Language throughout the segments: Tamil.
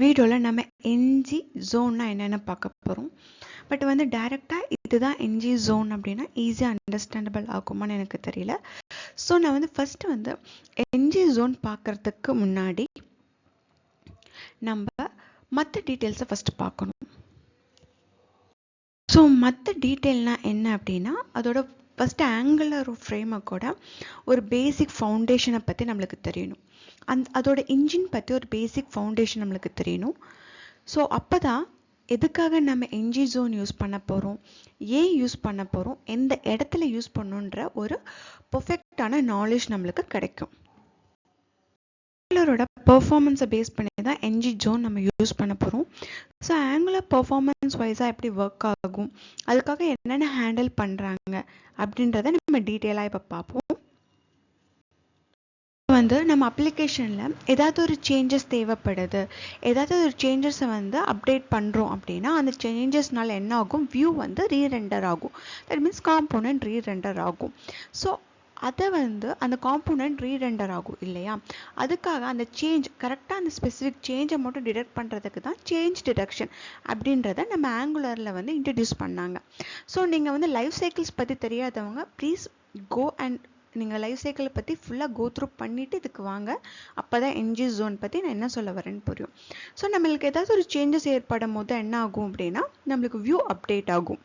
வீடியோவில் நம்ம என்ஜி ஜோன்னா என்னென்னு பார்க்க போகிறோம். பட் வந்து டைரெக்டாக இதுதான் என்ஜி ஜோன் அப்படின்னா ஈஸியாக அண்டர்ஸ்டாண்டபிள் ஆகுமான்னு எனக்கு தெரியல. ஸோ நான் வந்து ஃபஸ்ட்டு வந்து என்ஜி ஜோன் பார்க்குறதுக்கு முன்னாடி நம்ம மற்ற டீட்டெயில்ஸை ஃபஸ்ட்டு பார்க்கணும். ஸோ மற்ற டீட்டெயில்னால் என்ன அப்படின்னா அதோட ஃபஸ்ட்டு ஆங்குலர் ஃப்ரேமோட ஒரு பேசிக் ஃபவுண்டேஷனை பற்றி நம்மளுக்கு தெரியணும். அதோட இன்ஜின் பற்றி ஒரு பேசிக் ஃபவுண்டேஷன் நம்மளுக்கு தெரியணும். ஸோ அப்போ தான் எதுக்காக நம்ம என்ஜி ஜோன் யூஸ் பண்ண போகிறோம், ஏன் யூஸ் பண்ண போகிறோம், எந்த இடத்துல யூஸ் பண்ணணுன்ற ஒரு பர்ஃபெக்டான நாலேஜ் நம்மளுக்கு கிடைக்கும். ஆங்குலரோட பெர்ஃபார்மன்ஸை பேஸ் பண்ணி தான் என்ஜி ஜோன் நம்ம யூஸ் பண்ண போகிறோம். ஸோ ஆங்குலர் பெர்ஃபார்மன்ஸ் வைஸாக எப்படி ஒர்க் ஆகும், அதுக்காக என்னென்ன ஹேண்டில் பண்ணுறாங்க அப்படின்றத நம்ம டீட்டெயிலாக இப்போ பார்ப்போம். வந்து நம்ம அப்ளிகேஷனில் ஏதாவது ஒரு சேஞ்சஸ் தேவைப்படுது, ஏதாவது ஒரு சேஞ்சஸை வந்து அப்டேட் பண்ணுறோம் அப்படின்னா அந்த சேஞ்சஸ்னால என்ன ஆகும், வியூ வந்து ரீரெண்டர் ஆகும். தட் மீன்ஸ் காம்போனன்ட் ரீரெண்டர் ஆகும். ஸோ அதை வந்து அந்த காம்போனன்ட் ரீரெண்டர் ஆகும் இல்லையா, அதுக்காக அந்த சேஞ்ச் கரெக்டாக அந்த ஸ்பெசிஃபிக் சேஞ்சை மட்டும் டிடெக்ட் பண்ணுறதுக்கு தான் சேஞ்ச் டிடெக்ஷன் அப்படின்றத நம்ம ஆங்குலரில் வந்து இன்ட்ரடியூஸ் பண்ணாங்க. ஸோ நீங்கள் வந்து லைஃப் சைக்கிள்ஸ் பற்றி தெரியாதவங்க ப்ளீஸ் கோ அண்ட் நீங்கள் லைஃப் சைக்கிளை பற்றி ஃபுல்லாக கோ த்ரூ பண்ணிவிட்டு இதுக்கு வாங்க. அப்போ தான் என்ஜி ஜோன் பற்றி நான் என்ன சொல்ல வரேன்னு புரியும். ஸோ நம்மளுக்கு ஏதாவது ஒரு சேஞ்சஸ் ஏற்படும் போது என்ன ஆகும் அப்படின்னா நம்மளுக்கு வியூ அப்டேட் ஆகும்.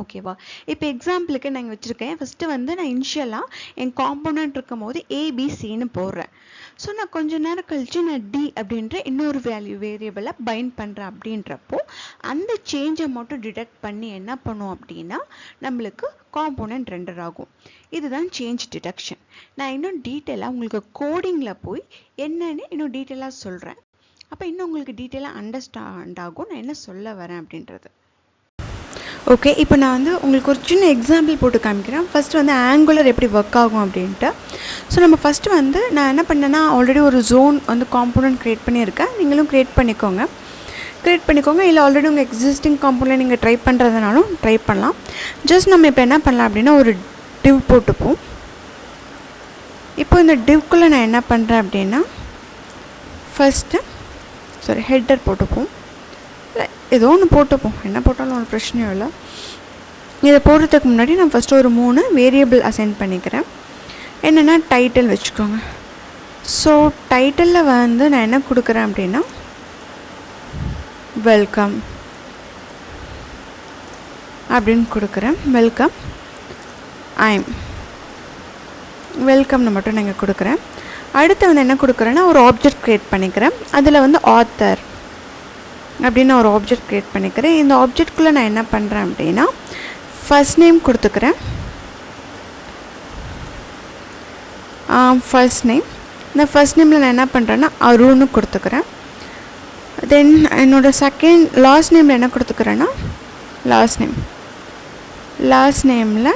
ஓகேவா, இப்போ எக்ஸாம்பிளுக்கு நான் இங்கே வச்சுருக்கேன். ஃபஸ்ட்டு வந்து நான் இனிஷியலாக என் காம்போனன்ட் இருக்கும் போது ஏபிசின்னு போடுறேன். ஸோ நான் கொஞ்ச நேரம் கழித்து நான் டி அப்படின்ற இன்னொரு வேரியபிளை பைண்ட் பண்ணுறேன். அப்படின்றப்போ அந்த சேஞ்சை மட்டும் டிடெக்ட் பண்ணி என்ன பண்ணும் அப்படின்னா நம்மளுக்கு காம்போனன்ட் ரெண்டர் ஆகும். இதுதான் சேஞ்ச் டிடெக்ஷன். நான் இன்னும் டீட்டெயிலாக உங்களுக்கு கோடிங்கில் போய் என்னன்னு இன்னும் டீட்டெயிலாக சொல்கிறேன். அப்போ இன்னும் உங்களுக்கு டீட்டெயிலாக அண்டர்ஸ்டாண்ட் ஆகும் நான் என்ன சொல்ல வரேன் அப்படின்றது. ஓகே, இப்போ நான் வந்து உங்களுக்கு ஒரு சின்ன எக்ஸாம்பிள் போட்டு காமிக்கிறேன். ஃபஸ்ட்டு வந்து ஆங்குலர் எப்படி ஒர்க் ஆகும் அப்படின்ட்டு. ஸோ நம்ம ஃபஸ்ட்டு வந்து நான் என்ன பண்ணேன்னா ஆல்ரெடி ஒரு ஜோன் வந்து காம்போனன்ட் க்ரியேட் பண்ணியிருக்கேன். நீங்களும் க்ரியேட் பண்ணிக்கோங்க. இல்லை ஆல்ரெடி உங்கள் எக்ஸிஸ்டிங் காம்போனன்ட் நீங்கள் ட்ரை பண்ணுறதுனாலும் ட்ரை பண்ணலாம். ஜஸ்ட் நம்ம இப்போ என்ன பண்ணலாம் அப்படின்னா ஒரு டிவ் போட்டுப்போம். இப்போ இந்த டிவ்க்குள்ளே நான் என்ன பண்ணுறேன் அப்படின்னா ஃபஸ்ட்டு ஹெட்டர் போட்டுப்போம். ஏதோ ஒன்று போட்டுப்போம், என்ன போட்டாலும் ஒரு பிரச்சனையும் இல்லை. இதை போடுறதுக்கு முன்னாடி நான் ஃபஸ்ட்டு ஒரு 3 வேரியபிள் அசைன் பண்ணிக்கிறேன். என்னென்னா டைட்டில் வச்சுக்கோங்க. ஸோ டைட்டிலில் வந்து நான் என்ன கொடுக்குறேன் அப்படின்னா வெல்கம் அப்படின்னு கொடுக்குறேன். வெல்கம்னு மட்டும் நான் இங்கே கொடுக்குறேன். அடுத்து வந்து என்ன கொடுக்குறேன்னா ஒரு ஆப்ஜெக்ட் க்ரியேட் பண்ணிக்கிறேன். அதில் வந்து ஆத்தர் அப்படின்னு ஒரு ஆப்ஜெக்ட் க்ரியேட் பண்ணிக்கிறேன். இந்த ஆப்ஜெக்ட்குள்ளே நான் என்ன பண்ணுறேன் அப்படின்னா ஃபர்ஸ்ட் நேம் கொடுத்துக்கிறேன். இந்த ஃபர்ஸ்ட் நேமில் நான் என்ன பண்ணுறேன்னா அருன்னு கொடுத்துக்கிறேன். தென் என்னோடய லாஸ்ட் நேமில் என்ன கொடுத்துக்கிறேன்னா லாஸ்ட் நேமில்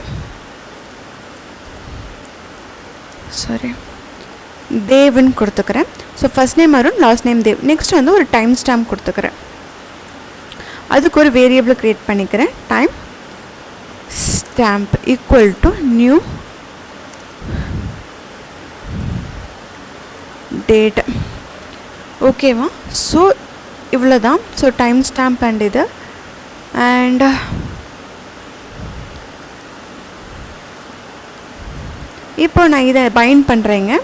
தேவ்னு கொடுத்துக்கிறேன். So first name Arun, last name Dev. Next வந்து ஒரு டைம் ஸ்டாம்ப் கொடுத்துக்கிறேன். அதுக்கு ஒரு வேரியபிள் க்ரியேட் பண்ணிக்கிறேன். Time stamp equal to new date. ஓகேவா, ஸோ இவ்வளோ தான். ஸோ டைம் ஸ்டாம்ப் அண்ட் இது அண்ட் இப்போ நான் இதை பைண்ட் பண்ணுறேங்க.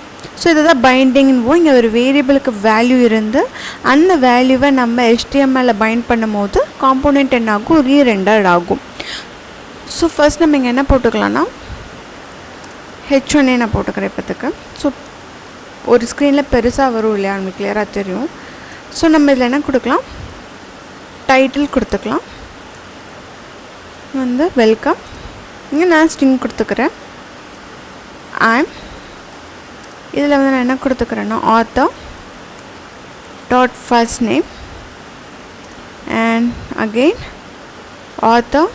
ஸோ இதை தான் பைண்டிங்னுவோம். இங்கே ஒரு வேரியபிளுக்கு வேல்யூ இருந்து அந்த வேல்யூவை நம்ம HTML பைண்ட் பண்ணும் போது காம்போனன்ட் என்ன ஆகும், ரீரெண்டர்ட் ஆகும். ஸோ ஃபர்ஸ்ட் நம்ம இங்கே என்ன போட்டுக்கலாம்னா H1 நான் போட்டுக்கிறேன் இப்போத்துக்கு. ஸோ ஒரு ஸ்க்ரீனில் பெருசாக வரும் இல்லையா, நமக்கு கிளியராக தெரியும். ஸோ நம்ம இதில் என்ன கொடுக்கலாம், டைட்டில் கொடுத்துக்கலாம். வந்து வெல்கம். இங்கே நான் ஸ்ட்ரிங் கொடுத்துக்கிறேன். இதில் வந்து நான் என்ன கொடுத்துக்கிறேன்னா author dot first name and again author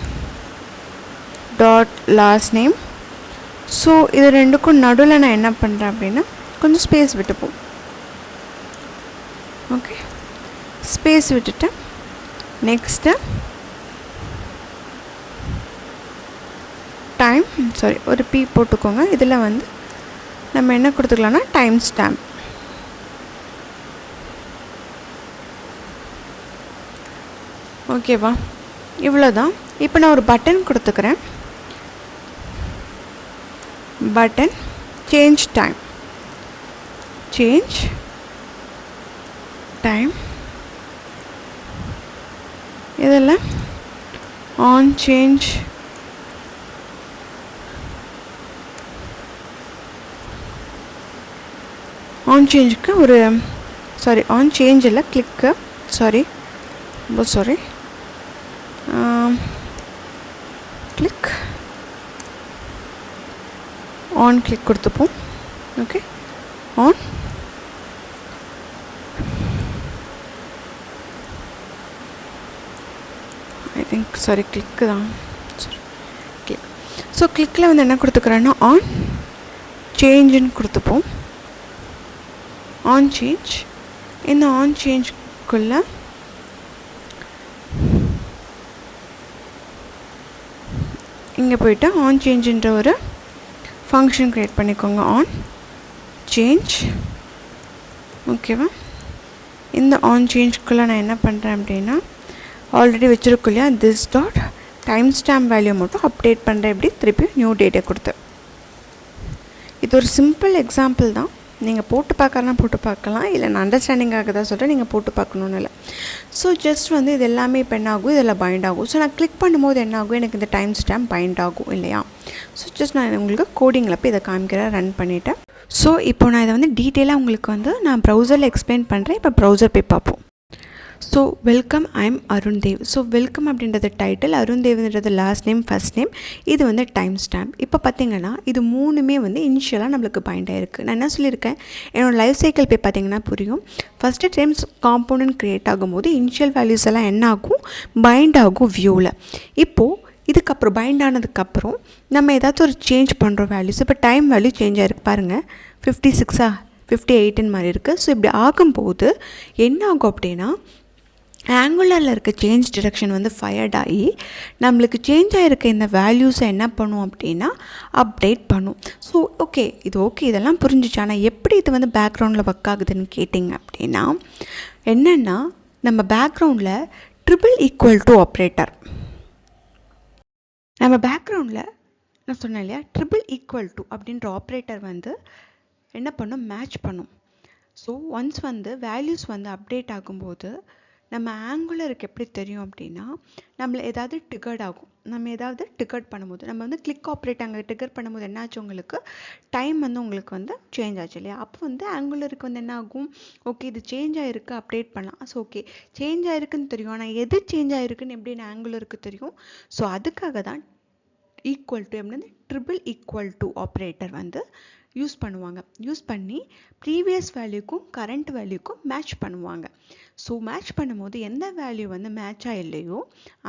dot last name. So இது ரெண்டுக்கும் நடுவில் நான் என்ன பண்ணுறேன் அப்படின்னா கொஞ்சம் ஸ்பேஸ் விட்டுப்போம். ஓகே, ஸ்பேஸ் விட்டுட்டு நெக்ஸ்ட்டு ஒரு பி போட்டுக்கோங்க. இதில் வந்து நம்ம என்ன கொடுத்துக்கலாம்னா டைம் ஸ்டாம்ப் ஓகேவா? இவ்வளோதான். இப்போ நான் ஒரு பட்டன் கொடுத்துக்கிறேன். Button change time, change time, இதில் ஆன் சேஞ்ச் ஆன் சேஞ்சுக்கு ஒரு சாரி ஆன் சேஞ்ச் இல்லை கிளிக்கு சாரி ரொம்ப சாரி கிளிக் ஆன் கிளிக் கொடுத்துப்போம். Okay on I think sorry click தான் சாரி கிளிக். ஸோ கிளிக்கில் வந்து என்ன கொடுத்துக்கிறேன்னா ஆன் சேஞ்சுன்னு கொடுத்துப்போம். ஆன் சேஞ்ச், இந்த ஆன் சேஞ்சுக்குள்ளே இங்கே போய்ட்டு ஆன் சேஞ்சுன்ற ஒரு ஃபங்க்ஷன் க்ரியேட் பண்ணிக்கோங்க. ஆன் சேஞ்ச் ஓகேவா? இந்த ஆன் சேஞ்சுக்குள்ளே நான் என்ன பண்ணுறேன் அப்படின்னா ஆல்ரெடி வச்சுருக்கோம் இல்லையா this dot time stamp value மட்டும் அப்டேட் பண்ணுறேன். எப்படி திருப்பி நியூ டேட்டை கொடுத்து. இது ஒரு சிம்பிள் எக்ஸாம்பிள் தான். நீங்கள் போட்டு பார்க்கலாம் போட்டு பார்க்கலாம், இல்லை நான் அண்டர்ஸ்டாண்டிங்காக தான் சொல்கிறேன், நீங்கள் போட்டு பார்க்கணுன்னு இல்லை. ஸோ ஜஸ்ட் வந்து இது எல்லாமே இப்போ என்ன ஆகும், இதில் பைண்ட் ஆகும். ஸோ நான் கிளிக் பண்ணும்போது என்ன ஆகும், எனக்கு இந்த டைம் ஸ்டாம்ப் பைண்ட் ஆகும் இல்லையா? ஸோ ஜஸ்ட் நான் உங்களுக்கு கோடிங்கில் போய் இதை காமிக்கிறேன், ரன் பண்ணிவிட்டேன். ஸோ இப்போ நான் இதை வந்து டீட்டெயிலாக உங்களுக்கு வந்து நான் ப்ரௌசரில் எக்ஸ்பிளைன் பண்ணுறேன். இப்போ ப்ரௌசர் போய் பார்ப்போம். So welcome, I am Arun Dev. So welcome அப்படின்றது டைட்டில், அருண் தேவ்ன்றது லாஸ்ட் நேம், ஃபஸ்ட் நேம், இது வந்து டைம் ஸ்டாம்ப். இப்போ பார்த்திங்கன்னா இது மூணுமே வந்து இனிஷியலாக நம்மளுக்கு பைண்ட் ஆகிருக்கு. நான் என்ன சொல்லியிருக்கேன், என்னோடய லைஃப் சைக்கிள் போய் பார்த்திங்கன்னா புரியும். ஃபஸ்ட்டு டைம்ஸ் காம்போனன்ட் க்ரியேட் ஆகும்போது இனிஷியல் வேல்யூஸ் எல்லாம் என்ன ஆகும், பைண்ட் ஆகும் வியூவில். இப்போது இதுக்கப்புறம் பைண்ட் ஆனதுக்கப்புறம் நம்ம ஏதாச்சும் ஒரு சேஞ்ச் பண்ணுறோம் வேல்யூஸ். இப்போ டைம் வேல்யூ சேஞ்ச் ஆகிருக்கு பாருங்கள், 56 58 மாதிரி இருக்குது. ஸோ இப்படி ஆகும்போது என்ன ஆகும் அப்படின்னா ஆங்குலரில் இருக்க சேஞ்ச் டிரெக்ஷன் வந்து ஃபயர்ட் ஆகி நம்மளுக்கு சேஞ்ச் ஆகிருக்க இந்த வேல்யூஸை என்ன பண்ணும் அப்படின்னா அப்டேட் பண்ணும். ஸோ ஓகே இதெல்லாம் புரிஞ்சிச்சு. ஆனால் எப்படி இது வந்து பேக்ரவுண்டில் ஒர்க் ஆகுதுன்னு கேட்டிங்க அப்படின்னா என்னென்னா நம்ம பேக்ரவுண்டில் ட்ரிபிள் = ஆப்ரேட்டர், நம்ம பேக்ரவுண்டில் நான் சொன்னேன் இல்லையா, ட்ரிபிள் = அப்படின்ற ஆப்ரேட்டர் வந்து என்ன பண்ணும், மேட்ச் பண்ணும். ஸோ ஒன்ஸ் வந்து வேல்யூஸ் வந்து அப்டேட் ஆகும்போது நம்ம ஆங்குலருக்கு எப்படி தெரியும் அப்படின்னா நம்மளை ஏதாவது ட்ரிகர்ட் ஆகும். நம்ம ஏதாவது ட்ரிகர்ட் பண்ணும்போது நம்ம வந்து கிளிக் ஆப்ரேட் அங்கே ட்ரிகர் பண்ணும்போது என்னாச்சு, உங்களுக்கு டைம் வந்து உங்களுக்கு வந்து சேஞ்ச் ஆச்சு இல்லையா? அப்போ வந்து ஆங்குலருக்கு வந்து என்ன ஆகும், ஓகே இது சேஞ்ச் ஆகிருக்கு, அப்டேட் பண்ணலாம். ஸோ ஓகே சேஞ்ச் ஆகிருக்குன்னு தெரியும், ஆனால் எது சேஞ்ச் ஆகிருக்குன்னு எப்படின்னு ஆங்குலருக்கு தெரியும். ஸோ அதுக்காக தான் ஈக்குவல் டு எப்படின்னா ட்ரிபிள் = ஆப்ரேட்டர் வந்து யூஸ் பண்ணுவாங்க. யூஸ் பண்ணி ப்ரீவியஸ் வேல்யூக்கும் கரண்ட் வேல்யூக்கும் மேட்ச் பண்ணுவாங்க. ஸோ மேட்ச் பண்ணும்போது எந்த வேல்யூ வந்து மேட்சாக இல்லையோ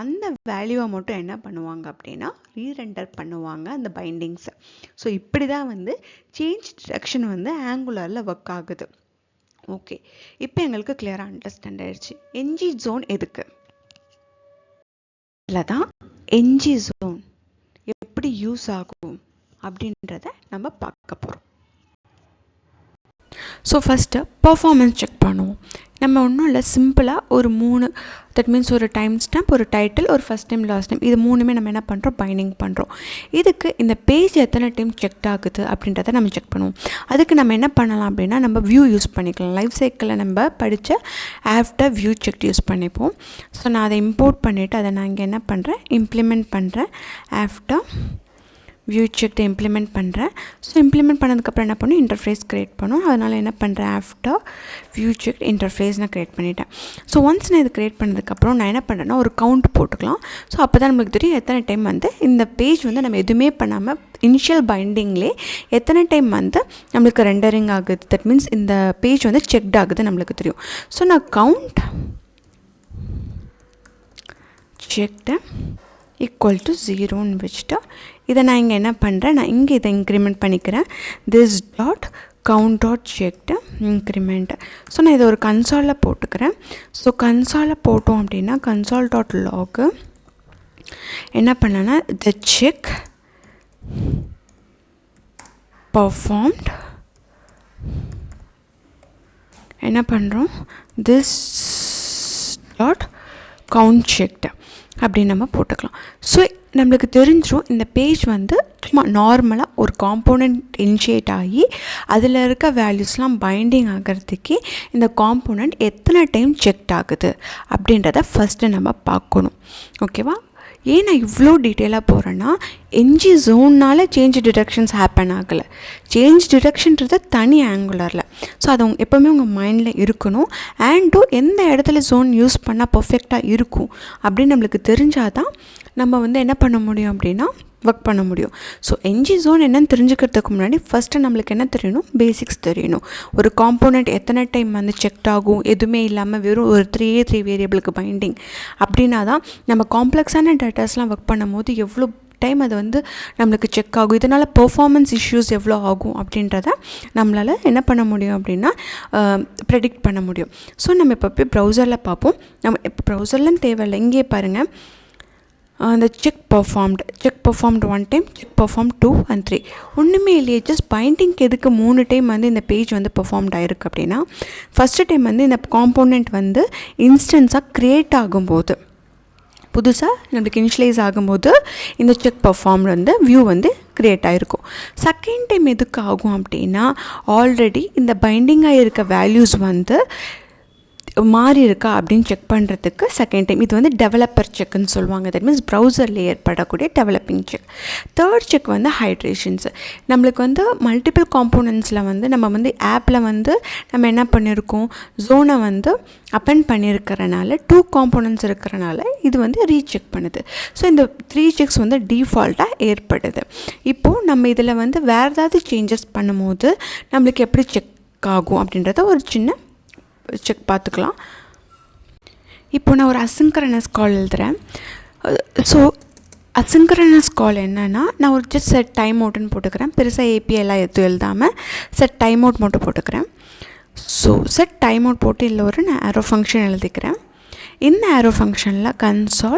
அந்த வேல்யூவை மட்டும் என்ன பண்ணுவாங்க அப்படின்னா ரீரெண்டர் பண்ணுவாங்க அந்த பைண்டிங்ஸை. ஸோ இப்படி தான் வந்து சேஞ்ச் டிரெக்ஷன் வந்து ஆங்குலரில் ஒர்க் ஆகுது. ஓகே, இப்போ எங்களுக்கு கிளியராக அண்டர்ஸ்டாண்ட் ஆயிடுச்சு. என்ஜி ஜோன் எதுக்கு, இதில் தான் என்ஜி ஜோன் எப்படி யூஸ் ஆகும் அப்படின்றத நம்ம பார்க்க போகிறோம். ஸோ ஃபஸ்ட்டு பர்ஃபார்மன்ஸ் செக் பண்ணுவோம். நம்ம ஒன்றும் இல்லை, சிம்பிளாக ஒரு 3 தட் மீன்ஸ் ஒரு டைம் ஸ்டாம்ப், ஒரு டைட்டில், ஒரு ஃபஸ்ட் நேம், லாஸ்ட் நேம், இது மூணுமே நம்ம என்ன பண்ணுறோம், பைண்டிங் பண்ணுறோம். இதுக்கு இந்த பேஜ் எத்தனை டைம் செக் ஆகுது அப்படின்றத நம்ம செக் பண்ணுவோம். அதுக்கு நம்ம என்ன பண்ணலாம் அப்படின்னா நம்ம வியூ யூஸ் பண்ணிக்கலாம். லைஃப் சைக்கிளில் நம்ம படித்த ஆஃப்டர் வியூ செக் யூஸ் பண்ணிப்போம். ஸோ நான் அதை இம்போர்ட் பண்ணிவிட்டு அதை நான் இங்கே என்ன பண்ணுறேன், இம்ப்ளிமெண்ட் பண்ணுறேன். ஆஃப்டர் வியூ செக் இம்ப்ளிமெண்ட் பண்ணுறேன். ஸோ இம்ப்ளிமெண்ட் பண்ணதுக்கப்புறம் என்ன பண்ணும், இன்டர்ஃபேஸ் க்ரியேட் பண்ணும். அதனால் என்ன பண்ணுறேன், ஆஃப்டர் வியூ செக் இன்டர்ஃபேஸ் நான் க்ரியேட் பண்ணிட்டேன். ஸோ ஒன்ஸ் நான் இது க்ரியேட் பண்ணதுக்கப்புறம் நான் என்ன பண்ணுறேன்னா ஒரு கவுண்ட் போட்டுக்கலாம். ஸோ அப்போ தான் நம்மளுக்கு தெரியும் எத்தனை டைம் வந்து இந்த பேஜ் வந்து நம்ம எதுவுமே பண்ணாமல் இனிஷியல் பைண்டிங்லேயே எத்தனை டைம் வந்து நம்மளுக்கு ரெண்டரிங் ஆகுது, தட் மீன்ஸ் இந்த பேஜ் வந்து செக்ட் ஆகுது நம்மளுக்கு தெரியும். ஸோ நான் கவுண்ட் செக்டு = 0ன்னு வச்சுட்டு இதை நான் இங்கே என்ன பண்ணுறேன், நான் இங்கே இதை இன்க்ரிமெண்ட் பண்ணிக்கிறேன். This dot count dot checked increment. So நான் இதை ஒரு கன்சாலில் போட்டுக்கிறேன். ஸோ கன்சாலில் போட்டோம் அப்படின்னா கன்சால் டாட் லாக் என்ன பண்ணேன்னா த செக் பர்ஃபார்ம்ட் என்ன பண்ணுறோம், திஸ் டாட் கவுண்ட் செக்டு அப்படின்னு நம்ம போட்டுக்கலாம். ஸோ நம்மளுக்கு தெரிஞ்சிடும் இந்த பேஜ் வந்து சும்மா நார்மலாக ஒரு காம்போனண்ட் இனிஷியேட் ஆகி அதில் இருக்க வேல்யூஸ்லாம் பைண்டிங் ஆகிறதுக்கே இந்த காம்போனண்ட் எத்தனை டைம் செக் ஆகுது அப்படின்றத ஃபஸ்ட்டு நம்ம பார்க்கணும். ஓகேவா? ஏன் நான் இவ்வளோ டீட்டெயிலாக போகிறேன்னா, என்ஜி ஜோன்னால் சேஞ்ச் டிடெக்ஷன்ஸ் ஹேப்பன் ஆகலை. சேஞ்ச் டிடெக்ஷன்றது தனி ஆங்குலரில். ஸோ அது எப்போவுமே உங்கள் மைண்டில் இருக்கணும். அண்டும் எந்த இடத்துல ஜோன் யூஸ் பண்ணால் பர்ஃபெக்டாக இருக்கும் அப்படின்னு நம்மளுக்கு தெரிஞ்சால் தான் நம்ம வந்து என்ன பண்ண முடியும் அப்படின்னா ஒர்க் பண்ண முடியும். ஸோ என்ஜி ஜோன் என்னன்னு தெரிஞ்சுக்கிறதுக்கு முன்னாடி ஃபஸ்ட்டு நம்மளுக்கு என்ன தெரியணும், பேசிக்ஸ் தெரியணும். ஒரு காம்போனண்ட் எத்தனை டைம் வந்து செக் ஆகும், எதுவுமே இல்லாமல் வெறும் ஒரு 3 வேரியபிளுக்கு பைண்டிங் அப்படின்னா தான் நம்ம காம்ப்ளெக்ஸான டேட்டாஸ்லாம் ஒர்க் பண்ணும் போது எவ்வளோ டைம் அது வந்து நம்மளுக்கு செக் ஆகும், இதனால் பெர்ஃபார்மன்ஸ் இஷ்யூஸ் எவ்வளோ ஆகும் அப்படின்றத நம்மளால் என்ன பண்ண முடியும் அப்படின்னா ப்ரெடிக்ட் பண்ண முடியும். ஸோ நம்ம இப்போ போய் ப்ரௌசரில் பார்ப்போம். நம்ம இப்போ ப்ரௌசர்லாம் தேவையில்லை, இங்கே பாருங்கள் அந்த check performed 1 time, check perform 2 and 3 ஒன்றுமே இல்லையே. ஜஸ்ட் பைண்டிங்க்கு எதுக்கு 3 டைம் வந்து இந்த பேஜ் வந்து பர்ஃபார்ம்ட் ஆகிருக்கு அப்படின்னா, ஃபஸ்ட்டு டைம் வந்து இந்த காம்போனண்ட் வந்து இன்ஸ்டன்ஸாக க்ரியேட் ஆகும்போது, புதுசாக நம்மளுக்கு இனிஷியலைஸ் ஆகும்போது இந்த செக் பர்ஃபார்ம் வந்து வியூ வந்து க்ரியேட் ஆகிருக்கும். செகண்ட் டைம் எதுக்கு ஆகும் அப்படின்னா, ஆல்ரெடி இந்த பைண்டிங்காக இருக்க வேல்யூஸ் வந்து மாறி இருக்கா அப்படின்னு செக் பண்ணுறதுக்கு செகண்ட் டைம். இது வந்து டெவலப்பர் செக்குன்னு சொல்லுவாங்க. தட் மீன்ஸ் ப்ரௌசரில் ஏற்படக்கூடிய டெவலப்பிங் செக். தேர்ட் செக் வந்து ஹைட்ரேஷன்ஸ். நம்மளுக்கு வந்து மல்டிபிள் காம்போனன்ட்ஸில் வந்து நம்ம வந்து ஆப்பில் வந்து நம்ம என்ன பண்ணியிருக்கோம், ஜோனை வந்து அப்பெண்ட் பண்ணியிருக்கிறனால 2 காம்போனன்ட்ஸ் இருக்கிறனால இது வந்து ரீசெக் பண்ணுது. ஸோ இந்த 3 செக்ஸ் வந்து டிஃபால்ட்டாக ஏற்படுது. இப்போது நம்ம இதில் வந்து வேறு ஏதாவது சேஞ்சஸ் பண்ணும்போது நம்மளுக்கு எப்படி செக் ஆகும் அப்படின்றத ஒரு சின்ன செக் பார்த்துக்கலாம். இப்போ நான் ஒரு அசிங்க்ரனஸ் கால் எழுதுகிறேன். ஸோ அசிங்க்ரனஸ் கால் என்னென்னா, நான் ஒரு ஜஸ்ட் செட் டைம் அவுட்டுன்னு போட்டுக்கிறேன். பெருசாக ஏபிஐலாம் எதுவும் எழுதாமல் செட் டைம் அவுட் மட்டும் போட்டுக்கிறேன். ஸோ செட் டைம் அவுட் போட்டு இல்லை ஒரு நான் ஆரோ ஃபங்க்ஷன் எழுதிக்கிறேன். இந்த ஆரோ ஃபங்க்ஷனில் console.log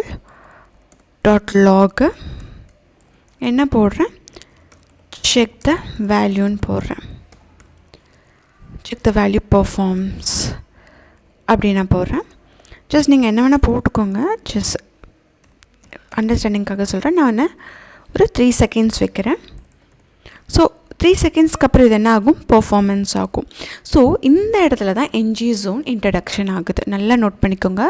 என்ன போடுறேன், செக் த வேல்யூன்னு போடுறேன். செக் த வேல்யூ பர்ஃபார்ம்ஸ் அப்படின்னு நான் போடுறேன். ஜஸ்ட் நீங்கள் என்ன வேணால் போட்டுக்கோங்க, ஜஸ்ட் அண்டர்ஸ்டாண்டிங்காக சொல்கிறேன். நான் ஒரு 3 செகண்ட்ஸ் வைக்கிறேன். ஸோ 3 செகண்ட்ஸ்க்கு அப்புறம் இது என்ன ஆகும், பர்ஃபார்மன்ஸ் ஆகும். ஸோ இந்த இடத்துல தான் என்ஜி ஜோன் இன்ட்ரடக்ஷன் ஆகுது. நல்லா நோட் பண்ணிக்கோங்க.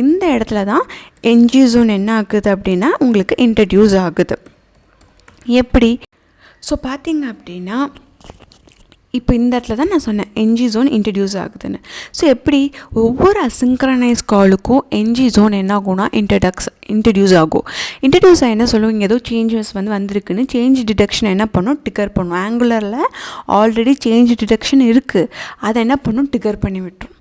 இந்த இடத்துல தான் என்ஜி ஜோன் என்ன ஆகுது அப்படின்னா உங்களுக்கு இன்ட்ரடியூஸ் ஆகுது. எப்படி? ஸோ பார்த்தீங்க அப்படின்னா இப்போ இந்த இடத்துல தான் நான் சொன்னேன் என்ஜி ஜோன் இன்ட்ரடியூஸ் ஆகுதுன்னு. ஸோ எப்படி ஒவ்வொரு அசிங்க்ரனைஸ் காலுக்கும் என்ஜி ஜோன் என்ன ஆகும்னா இன்ட்ரடியூஸ் ஆகும். இன்ட்ரடியூஸ் ஆகி என்ன சொல்லுவோம், ஏதோ சேஞ்சஸ் வந்து வந்திருக்குன்னு சேஞ்ச் டிடெக்ஷன் என்ன பண்ணும், டிகர் பண்ணும். ஆங்குலரில் ஆல்ரெடி சேஞ்ச் டிடெக்ஷன் இருக்குது, அதை என்ன பண்ணும், டிகர் பண்ணி விட்டுரும்.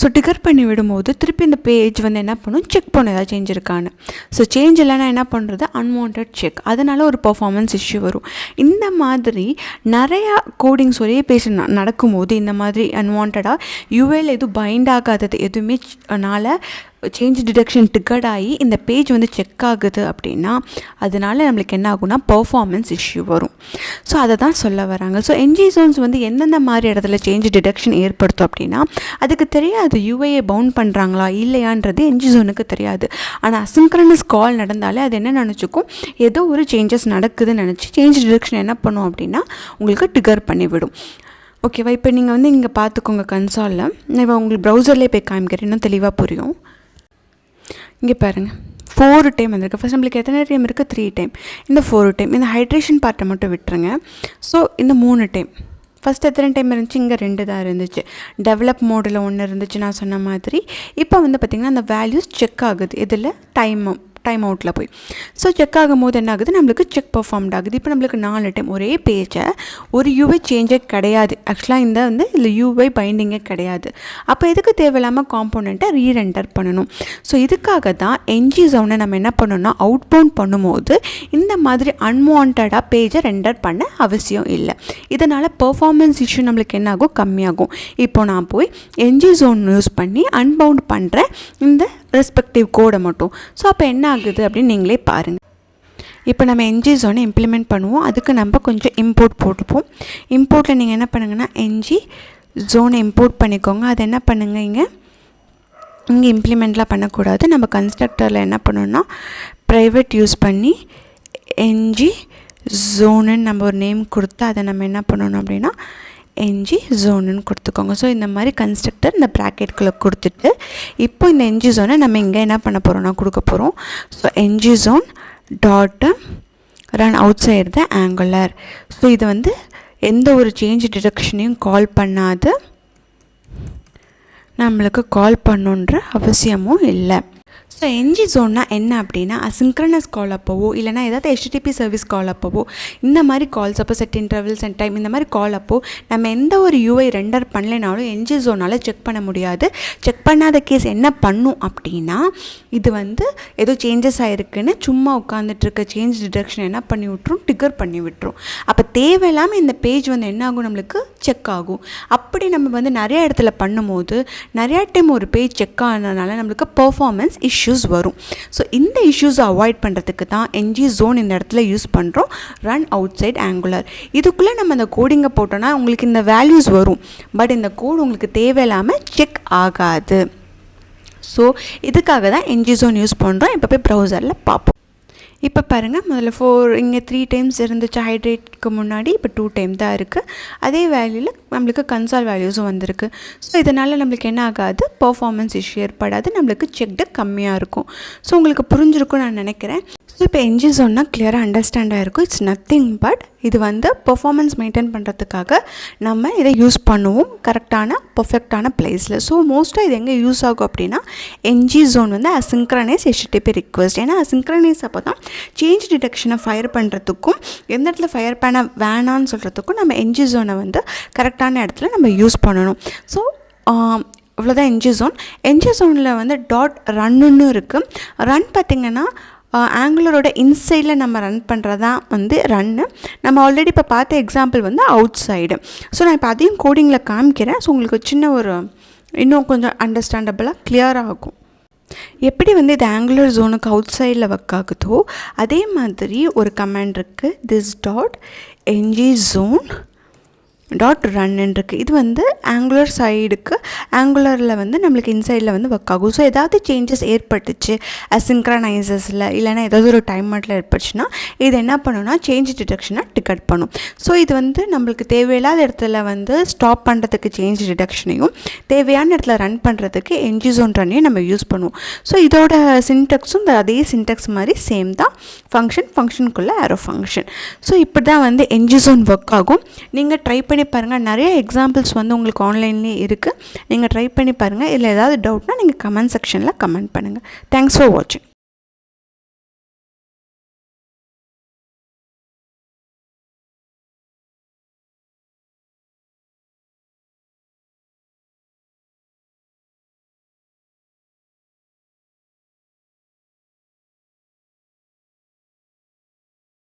ஸோ டிகர் பண்ணி விடும்போது திருப்பி இந்த பேஜ் வந்து என்ன பண்ணும், செக் பண்ணும் ஏதாவது சேஞ்ச் இருக்கான்னு. ஸோ சேஞ்ச் இல்லைன்னா என்ன பண்ணுறது, அன்வான்ட் செக். அதனால் ஒரு பர்ஃபார்மன்ஸ் இஷ்யூ வரும். இந்த மாதிரி நிறையா கோடிங்ஸ் ஒரே பேஜ் நடக்கும்போது இந்த மாதிரி அன்வான்டாக யூஎல் எதுவும் பைண்ட் ஆகாதது எதுவுமே சேஞ்ச் டிடெக்ஷன் டிக்கட் ஆகி இந்த பேஜ் வந்து செக் ஆகுது அப்படின்னா அதனால் நம்மளுக்கு என்ன ஆகும்னா பர்ஃபார்மன்ஸ் இஷ்யூ வரும். ஸோ அதை தான் சொல்ல வராங்க. ஸோ என்ஜி ஜோன்ஸ் வந்து எந்தெந்த மாதிரி இடத்துல சேஞ்ச் டிடெக்ஷன் ஏற்படுத்தும் அப்படின்னா அதுக்கு தெரியாது யூஐயை பவுண்ட் பண்ணுறாங்களா இல்லையான்றது என்ஜி ஜோனுக்கு தெரியாது. ஆனால் அசிங்க்ரனஸ் கால் நடந்தாலே அது என்ன நினச்சிக்கும், ஏதோ ஒரு சேஞ்சஸ் நடக்குதுன்னு நினச்சி சேஞ்ச் டிடெக்ஷன் என்ன பண்ணும் அப்படின்னா உங்களுக்கு டிகர் பண்ணிவிடும். ஓகேவா? இப்போ நீங்கள் வந்து இங்கே பார்த்துக்கோங்க கன்சாலில். நான் இப்போ உங்களுக்கு ப்ரௌசர்லேயே போய் காமிக்கிறேன், இன்னும் தெளிவாக புரியும். இங்கே பாருங்கள் 4 டைம் வந்திருக்கு. ஃபஸ்ட் நம்மளுக்கு எத்தனை டைம் இருக்குது, 3 டைம். இந்த 4 டைம் இந்த ஹைட்ரேஷன் பார்ட்டை மட்டும் விட்டுருங்க. ஸோ இந்த 3 டைம். ஃபஸ்ட் எத்தனை டைம் இருந்துச்சு, இங்கே 2 தான் இருந்துச்சு. டெவலப் மோடில் 1 இருந்துச்சு நான் சொன்ன மாதிரி. இப்போ வந்து பார்த்திங்கன்னா அந்த வேல்யூஸ் செக் ஆகுது. இதில் டைம் அவுட்டில் போய் ஸோ செக் ஆகும்போது என்ன ஆகுது, நம்மளுக்கு செக் பர்ஃபார்ம்ட் ஆகுது. இப்போ நம்மளுக்கு 4 டைம் ஒரே பேஜை ஒரு யூஐ சேஞ்சே கிடையாது. ஆக்சுவலாக இந்த வந்து இதில் யூஐ பைண்டிங்கே கிடையாது. அப்போ எதுக்கு தேவையில்லாமல் காம்போனண்ட்டை ரீரெண்டர் பண்ணணும். ஸோ இதுக்காக தான் என்ஜி ஜோனை நம்ம என்ன பண்ணணும்னா அவுட்பவுண்ட் பண்ணும்போது இந்த மாதிரி அன்வான்டாக பேஜை ரெண்டர் பண்ண அவசியம் இல்லை. இதனால் பர்ஃபார்மன்ஸ் இஷ்யூ நம்மளுக்கு என்ன ஆகும், கம்மியாகும். இப்போ நான் போய் என்ஜி ஜோன் யூஸ் பண்ணி அன்பவுண்ட் பண்ணுறேன் இந்த ரெஸ்பெக்டிவ் கோடை மட்டும். ஸோ அப்போ என்ன ஆகுது அப்படின்னு நீங்களே பாருங்கள். இப்போ நம்ம என்ஜி ஜோனை இம்ப்ளிமெண்ட் பண்ணுவோம். அதுக்கு நம்ம கொஞ்சம் இம்போர்ட் போட்டுப்போம். இம்போர்ட்டில் நீங்கள் என்ன பண்ணுங்கன்னா என்ஜி ஜோனை இம்போர்ட் பண்ணிக்கோங்க. அது என்ன பண்ணுங்க, இங்கே இங்கே இம்ப்ளிமெண்ட்லாம் பண்ணக்கூடாது. நம்ம கன்ஸ்ட்ரக்டரில் என்ன பண்ணணும்னா ப்ரைவேட் யூஸ் பண்ணி என்ஜி ஜோனுன்னு நம்ம ஒரு நேம் கொடுத்து அதை நம்ம என்ன பண்ணணும் அப்படின்னா என்ஜி ஜோனுன்னு கொடுத்துக்கோங்க. ஸோ இந்த மாதிரி கன்ஸ்ட்ரக்டர் இந்த ப்ராக்கெட்குள்ளே கொடுத்துட்டு இப்போ இந்த என்ஜி ஜோனை நம்ம இங்கே என்ன பண்ண போகிறோம்னா கொடுக்க போகிறோம். So NG zone dot run outside the Angular. So இது வந்து எந்த ஒரு சேஞ்ச் டிடெக்ஷனையும் கால் பண்ணாது, நம்மளுக்கு கால் பண்ணுன்ற அவசியமும் இல்லை. ஸோ என்ஜி ஜோன்னா என்ன அப்படின்னா அசிங்க்ரனஸ் கால் அப்போவோ இல்லைனா ஏதாவது HTTP சர்வீஸ் கால் அப்போவோ இந்த மாதிரி கால்ஸ் அப்போ செட் இன்டர்வல்ஸ் அண்ட் டைம் இந்த மாதிரி கால் அப்போ நம்ம எந்த ஒரு UI ரெண்டர் பண்ணலைனாலும் என்ஜி ஜோனால் செக் பண்ண முடியாது. செக் பண்ணாத கேஸ் என்ன பண்ணும் அப்படின்னா இது வந்து ஏதோ சேஞ்சஸ் ஆகிருக்குன்னு சும்மா உட்காந்துட்ருக்க சேஞ்ச் டிடெக்ஷன் என்ன பண்ணி விட்ரும், ட்ரிகர் பண்ணி விட்டுரும். அப்போ தேவையில்லாமல் இந்த பேஜ் வந்து என்ன ஆகும், நம்மளுக்கு செக் ஆகும். அப்படி நம்ம வந்து நிறைய இடத்துல பண்ணும்போது நிறையா டைம் ஒரு பேஜ் செக் ஆனதுனால நம்மளுக்கு பெர்ஃபார்மன்ஸ் இஷ்யூஸ் வரும். ஸோ இந்த இஷ்யூஸை அவாய்ட் பண்ணுறதுக்கு தான் என்ஜி ஜோன் இந்த இடத்துல யூஸ் பண்ணுறோம். Run outside Angular. இதுக்குள்ளே நம்ம அந்த கோடிங்கை போட்டோன்னா உங்களுக்கு இந்த வேல்யூஸ் வரும், பட் இந்த கோட் உங்களுக்கு தேவையில்லாமல் செக் ஆகாது. ஸோ இதுக்காக தான் என்ஜி ஜோன் யூஸ் பண்ணுறோம். இப்போ போய் ப்ரௌசரில் பார்ப்போம். இப்போ பாருங்கள், முதல்ல 4 இங்கே 3 டைம்ஸ் இருந்துச்சு ஹைட்ரேட்க்கு முன்னாடி, இப்போ 2 டைம் தான் இருக்குது. அதே வேல்யூவில் நம்மளுக்கு கன்சால் வேல்யூஸும் வந்திருக்கு. ஸோ இதனால் நம்மளுக்கு என்ன ஆகாது, பர்ஃபார்மன்ஸ் இஷ்யூ ஏற்படாது, நம்மளுக்கு செக்டு கம்மியாக இருக்கும். ஸோ உங்களுக்கு புரிஞ்சிருக்கும்னு நான் நினைக்கிறேன். ஸோ இப்போ என்ஜி ஜோன்னா கிளியராக அண்டர்ஸ்டாண்ட் ஆகிருக்கும். இட்ஸ் நத்திங் பட் இது வந்து பெர்ஃபார்மன்ஸ் மெயின்டைன் பண்ணுறதுக்காக நம்ம இதை யூஸ் பண்ணுவோம் கரெக்டான பர்ஃபெக்டான பிளேஸில். ஸோ மோஸ்ட்டாக இது எங்கே யூஸ் ஆகும் அப்படின்னா என்ஜி ஜோன் வந்து அசிங்க்ரனைஸ் HTTP ரிக்வெஸ்ட். ஏன்னா அசிங்க்ரனைஸ் அப்போ தான் சேஞ்ச் டிடெக்ஷனை ஃபயர் பண்ணுறதுக்கும் எந்த இடத்துல ஃபயர் பண்ண வேணான்னு சொல்கிறதுக்கும் நம்ம என்ஜி ஜோனை வந்து கரெக்டான இடத்துல நம்ம யூஸ் பண்ணணும். ஸோ இவ்வளோதான் என்ஜி ஜோன். என்ஜி ஜோனில் வந்து டாட் ரன்னுன்னு இருக்குது. ரன் பார்த்திங்கன்னா ஆங்குலரோட இன்சைடில் நம்ம ரன் பண்ணுறது தான் வந்து ரன்னு. நம்ம ஆல்ரெடி இப்போ பார்த்த எக்ஸாம்பிள் வந்து அவுட் சைடு. ஸோ நான் இப்போ அதையும் கோடிங்கில் காமிக்கிறேன். ஸோ உங்களுக்கு சின்ன ஒரு இன்னும் கொஞ்சம் அண்டர்ஸ்டாண்டபிளாக கிளியராக ஆகும். எப்படி வந்து இது ஆங்குலர் ஜோனுக்கு அவுட் சைடில் ஒர்க் ஆகுதோ அதே மாதிரி ஒரு கமாண்ட் இருக்குது, this dot NG zone dot ரன்னு இருக்குது. இது வந்து ஆங்குலர் சைடுக்கு ஆங்குலரில் வந்து நம்மளுக்கு இன்சைடில் வந்து ஒர்க் ஆகும். ஸோ ஏதாவது சேஞ்சஸ் ஏற்பட்டுச்சு அசிங்க்ரனைசஸில் இல்லைனா ஏதாவது ஒரு டைமரில் ஏற்பட்டுச்சுன்னா இது என்ன பண்ணுன்னா சேஞ்ச் டிடெக்ஷனை டிக்கெட் பண்ணும். ஸோ இது வந்து நம்மளுக்கு தேவையில்லாத இடத்துல வந்து ஸ்டாப் பண்ணுறதுக்கு சேஞ்ச் டிடெக்ஷனையும் தேவையான இடத்துல ரன் பண்ணுறதுக்கு என்ஜி ஜோன் ரன்னையும் நம்ம யூஸ் பண்ணுவோம். ஸோ இதோட சின்டெக்ஸும் அதே சின்டெக்ஸ் மாதிரி சேம் தான். ஃபங்க்ஷனுக்குள்ளே ஆரோ ஃபங்க்ஷன். ஸோ இப்படி தான் வந்து என்ஜி ஜோன் ஒர்க் ஆகும். நீங்கள் ட்ரை பண்ணி பாருங்கள். நிறைய எக்ஸாம்பிள்ஸ் வந்து உங்களுக்கு ஆன்லைன்லேயே இருக்குது. நீங்கள் ட்ரை பண்ணி பாருங்கள். இதில் ஏதாவது டவுட்னா நீங்கள் கமெண்ட் செக்ஷனில் கமெண்ட் பண்ணுங்கள். தேங்க்ஸ் ஃபார் வாட்சிங்.